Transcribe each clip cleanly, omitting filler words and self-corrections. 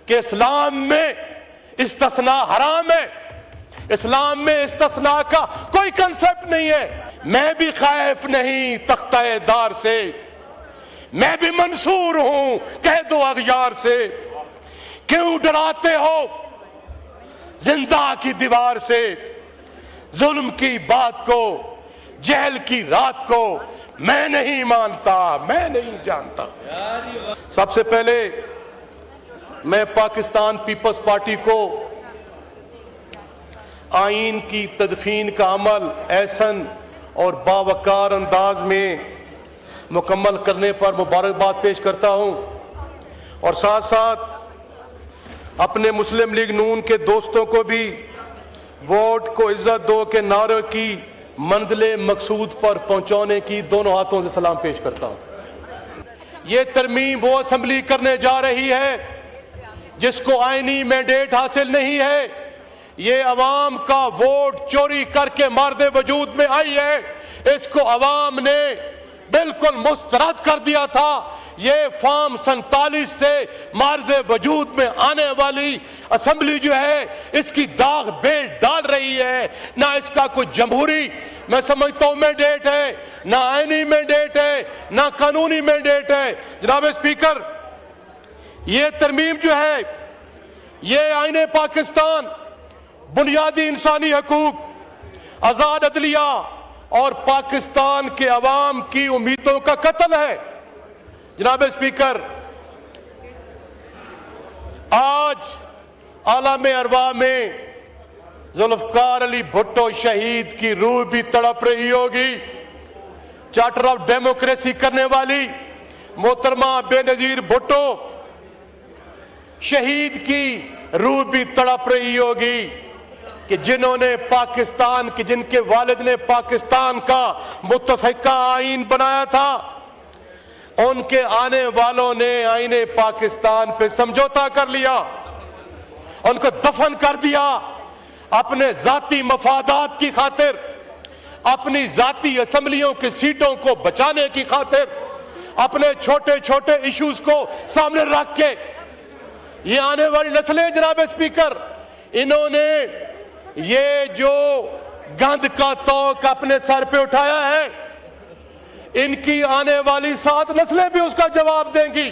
कि इस्लाम में इस्तिस्ना हराम है, इस्लाम में इस्तिस्ना का कोई कंसेप्ट नहीं है। मैं भी खैफ नहीं तख्ता-ए-दार से, मैं भी मंसूर हूं कह दो अगयार से। क्यों डराते हो जिंदा की दीवार से, जुल्म की बात को, जहल की रात को मैं नहीं मानता, मैं नहीं जानता। सबसे पहले मैं पाकिस्तान पीपल्स पार्टी को आईन की तदफीन का अमल ऐसन और बावकार अंदाज में मुकम्मल करने पर मुबारकबाद पेश करता हूं, और साथ साथ अपने मुस्लिम लीग नून के दोस्तों को भी वोट को इज्जत दो के नारे की मंजिले मकसूद पर पहुंचाने की दोनों हाथों से सलाम पेश करता हूं। ये तरमीम वो असेंबली करने जा रही है जिसको आईनी मैंडेट हासिल नहीं है, ये अवाम का वोट चोरी करके मार्दे वजूद में आई है। इसको अवाम ने बिल्कुल मुस्तरद कर दिया था। ये फॉर्म 47 से मार्जे वजूद में आने वाली असेंबली जो है इसकी दाग बेल डाल रही है। ना इसका कोई जमहूरी मैं समझता हूं मैंडेट है, ना आईनी मैंडेट है, ना कानूनी मैंडेट है। जनाब स्पीकर, ये तरमीम जो है ये आईने पाकिस्तान, बुनियादी इंसानी हकूक, आजाद अदलिया और पाकिस्तान के अवाम की उम्मीदों का कत्ल है। जनाब स्पीकर, आज आलम अरवा में जुल्फकार अली भुट्टो शहीद की रूह भी तड़प रही होगी। चार्टर ऑफ डेमोक्रेसी करने वाली मोहतरमा बेनजीर भुट्टो शहीद की रूह भी तड़प रही होगी कि जिन्होंने पाकिस्तान की, जिनके वालिद ने पाकिस्तान का मुत्तफिका आईन बनाया था, उनके आने वालों ने आईने पाकिस्तान पे समझौता कर लिया, उनको दफन कर दिया अपने जाती मफादात की खातिर, अपनी जाती असेंबलियों की सीटों को बचाने की खातिर, अपने छोटे छोटे इश्यूज को सामने रख के। ये आने वाली नस्लें जनाब स्पीकर, इन्होंने ये जो गंद का तौक अपने सर पे उठाया है, इनकी आने वाली 7 नस्लें भी उसका जवाब देंगी।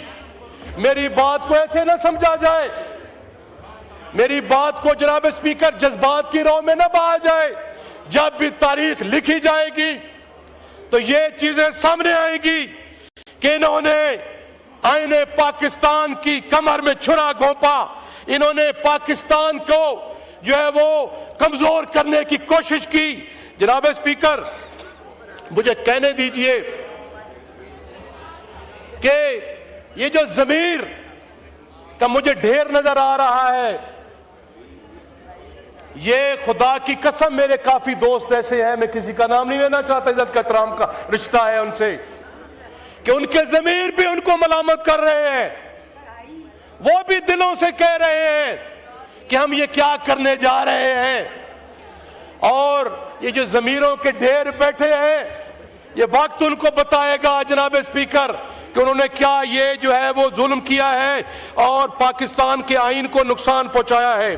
मेरी बात को ऐसे ना समझा जाए, मेरी बात को जनाब स्पीकर जज्बात की राह में ना बहा जाए। जब भी तारीख लिखी जाएगी तो ये चीजें सामने आएंगी कि इन्होंने आईने पाकिस्तान की कमर में छुरा घोंपा, इन्होंने पाकिस्तान को जो है वो कमजोर करने की कोशिश की। जनाब स्पीकर, मुझे कहने दीजिए कि ये जो ज़मीर का मुझे ढेर नजर आ रहा है, ये खुदा की कसम मेरे काफी दोस्त ऐसे हैं, मैं किसी का नाम नहीं लेना चाहता, इज्जत का एहतराम का रिश्ता है उनसे, कि उनके ज़मीर भी उनको मलामत कर रहे हैं। वो भी दिलों से कह रहे हैं कि हम ये क्या करने जा रहे हैं। और ये जो ज़मीरों के ढेर बैठे हैं, ये वक्त उनको बताएगा जनाब स्पीकर कि उन्होंने क्या ये जो है वो जुल्म किया है और पाकिस्तान के आईन को नुकसान पहुंचाया है।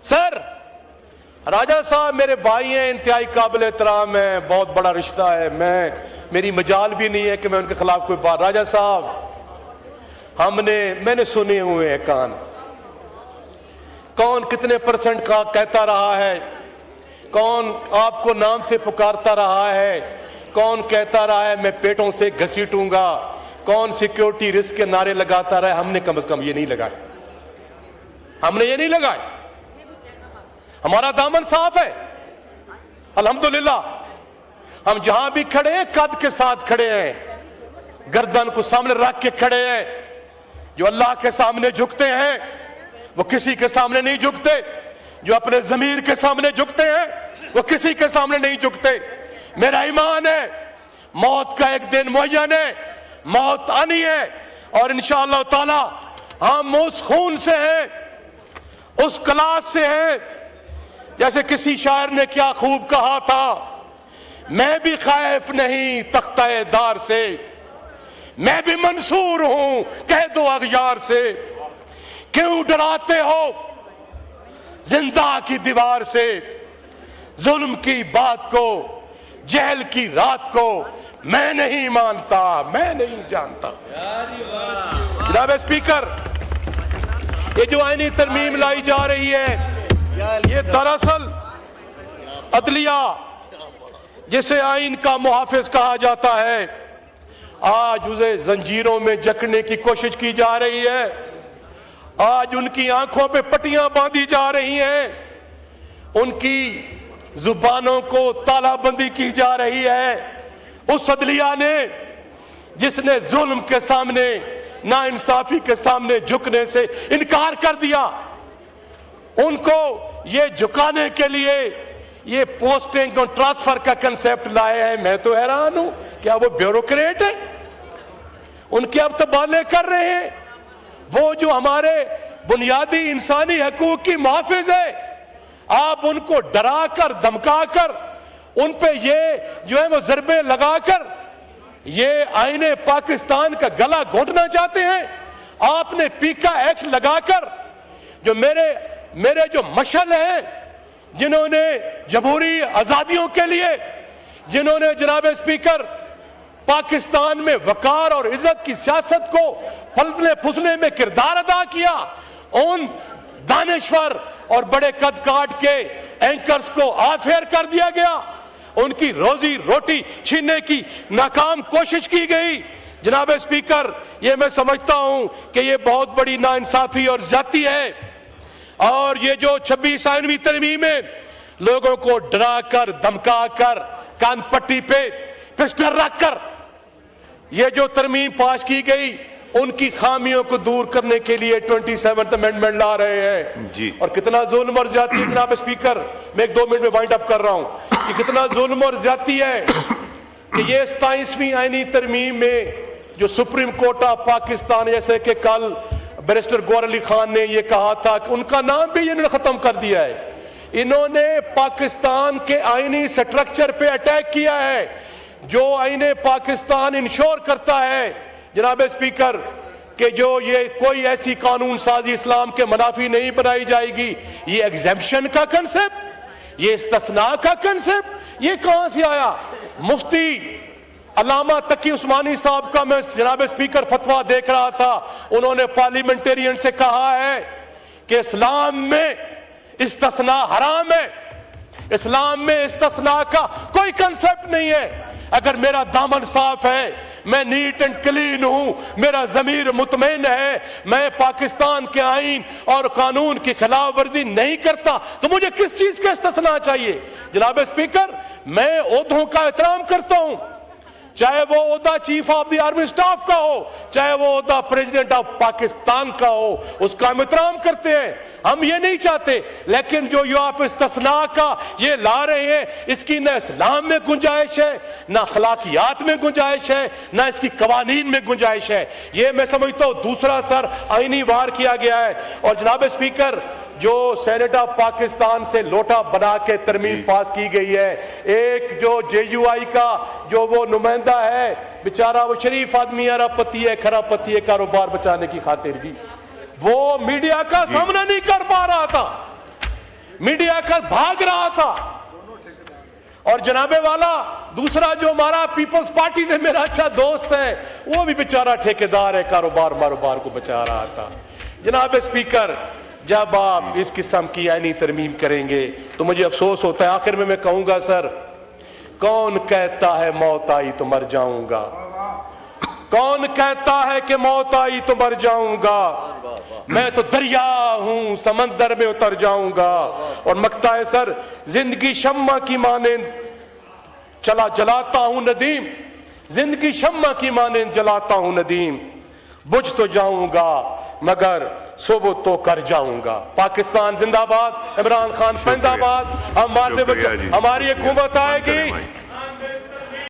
सर, राजा साहब मेरे भाई हैं, इंतहाई काबिल एहतराम है, बहुत बड़ा रिश्ता है, मेरी मजाल भी नहीं है कि मैं उनके खिलाफ कोई बात। राजा साहब, मैंने सुने हुए हैं कान, कौन कितने % का कहता रहा है, कौन आपको नाम से पुकारता रहा है, कौन कहता रहा है मैं पेटों से घसीटूंगा, कौन सिक्योरिटी रिस्क के नारे लगाता रहा है। हमने कम से कम ये नहीं लगाए, हमने ये नहीं लगाए। हमारा दामन साफ है अल्हम्दुलिल्लाह। हम जहां भी खड़े हैं कद के साथ खड़े हैं, गर्दन को सामने रख के खड़े हैं। जो अल्लाह के सामने झुकते हैं वो किसी के सामने नहीं झुकते, जो अपने ज़मीर के सामने झुकते हैं वो किसी के सामने नहीं झुकते। मेरा ईमान है मौत का एक दिन मुअय्यन है, मौत आनी है, और इंशाअल्लाह ताला हम उस खून से हैं, उस क्लास से हैं। जैसे किसी शायर ने क्या खूब कहा था, मैं भी खैफ नहीं तख्ता-ए-दार से, मैं भी मंसूर हूं कह दो अगयार से। क्यों डराते हो जिंदा की दीवार से? जुल्म की बात को, जहल की रात को मैं नहीं मानता, मैं नहीं जानता। जनाब स्पीकर, ये जो आईनी तरमीम लाई जा रही है, ये दरअसल अदलिया जिसे आइन का मुहाफिज कहा जाता है, आज उसे जंजीरों में जकड़ने की कोशिश की जा रही है। आज उनकी आंखों पे पट्टियां बांधी जा रही हैं, उनकी जुबानों को तालाबंदी की जा रही है। उस अदलिया ने जिसने जुल्म के सामने, नाइंसाफी के सामने झुकने से इनकार कर दिया, उनको ये झुकाने के लिए ये पोस्टिंग और ट्रांसफर का कंसेप्ट लाए हैं। मैं तो हैरान हूं, क्या वो ब्यूरोक्रेट है? उनके अब तबादले कर रहे हैं। वो जो हमारे बुनियादी इंसानी हकूक की मुहाफिज है, आप उनको डरा कर, धमका कर, उन पे ये जो है वो जरबे लगाकर ये आईने पाकिस्तान का गला घोंटना चाहते हैं। आपने पीका एक्ट लगाकर जो मेरे जो मशल हैं, जिन्होंने जमहूरी आजादियों के लिए, जिन्होंने जनाब स्पीकर पाकिस्तान में वकार और इज्जत की सियासत को फलने फुसने में किरदार अदा किया, उन दानिश्वर और बड़े कद काट के एंकर्स को आफेयर कर दिया गया, उनकी रोजी रोटी छीनने की नाकाम कोशिश की गई। जनाब स्पीकर, ये मैं समझता हूं कि ये बहुत बड़ी नाइंसाफी और ज्यादती है। और ये जो 26 आईनवी तरमीम में लोगों को डरा कर, धमका कर, कान पट्टी पे पिस्टल रखकर ये जो तरमीम पास की गई, उनकी खामियों को दूर करने के लिए 27th अमेंडमेंट ला रहे हैं जी। और कितना जुल्म और ज्यादती है जनाब स्पीकर, मैं 1-2 मिनट में वाइंड अप कर रहा हूं कि कितना जुल्म और ज्यादती है कि ये 27वीं आईनी तरमीम में जो सुप्रीम कोर्ट ऑफ पाकिस्तान, जैसे कि कल बैरिस्टर गौहर अली खान ने ये कहा था कि उनका नाम भी इन्होंने खत्म कर दिया है। इन्होंने पाकिस्तान के आईनी स्ट्रक्चर पे अटैक किया है, जो आईने पाकिस्तान इंश्योर करता है जनाब स्पीकर कि जो ये कोई ऐसी कानून साजी इस्लाम के मुनाफी नहीं बनाई जाएगी। ये एग्जेम्पशन का कंसेप्ट, ये इस्तिस्ना का कंसेप्ट, ये कहां से आया? मुफ्ती अल्लामा तकी उस्मानी साहब का मैं जनाब स्पीकर फतवा देख रहा था, उन्होंने पार्लियामेंटेरियन से कहा है कि इस्लाम में इस्तिस्ना हराम है, इस्लाम में इस्तिस्ना का कोई कंसेप्ट नहीं है। अगर मेरा दामन साफ है, मैं नीट एंड क्लीन हूं, मेरा जमीर मुतमईन है, मैं पाकिस्तान के आईन और कानून की खिलाफ वर्जी नहीं करता, तो मुझे किस चीज का इस्तिस्ना चाहिए? जनाब स्पीकर, मैं ओहदों का एहतराम करता हूं, चाहे वो ओहदा chief of the army staff का हो, चाहे वो ओहदा प्रेसिडेंट ऑफ पाकिस्तान का हो, उसका हम एहतराम करते हैं, हम ये नहीं चाहते। लेकिन जो ये आप इस्तिस्ना का ये ला रहे हैं, इसकी न इस्लाम में गुंजाइश है, न अखलाकियात में गुंजाइश है, न इसकी कवानीन में गुंजाइश है। ये मैं समझता हूं दूसरा सर आईनी वार किया गया है। और जनाब स्पीकर, जो सेनेट ऑफ पाकिस्तान से लोटा बना के तरमीम पास की गई है, एक जो JUI का जो वो नुमाइंदा है, बेचारा वो शरीफ आदमी, अरबपति है, खराबपति है, कारोबार बचाने की खातिर भी वो मीडिया का सामना नहीं कर पा रहा था, मीडिया का भाग रहा था। और जनाबे वाला दूसरा जो हमारा पीपल्स पार्टी से मेरा अच्छा दोस्त है, वो भी बेचारा ठेकेदार है, कारोबार मारोबार को बचा रहा था। जनाब स्पीकर, जब आप इस किस्म की आईनी तरमीम करेंगे तो मुझे अफसोस होता है। आखिर में मैं कहूंगा, सर, कौन कहता है मौत आई तो मर जाऊंगा? कौन कहता है कि मौत आई तो मर जाऊंगा? मैं तो दरिया हूं, समंदर में उतर जाऊंगा। और मकता है सर, जिंदगी शम्मा की मानेंद चला जलाता हूं नदीम, जिंदगी शम्मा की मानेंद जलाता हूं नदीम, बुझ तो जाऊंगा मगर सुबह तो कर जाऊंगा। पाकिस्तान जिंदाबाद, इमरान खान जिंदाबाद। हमारी हुकूमत आएगी।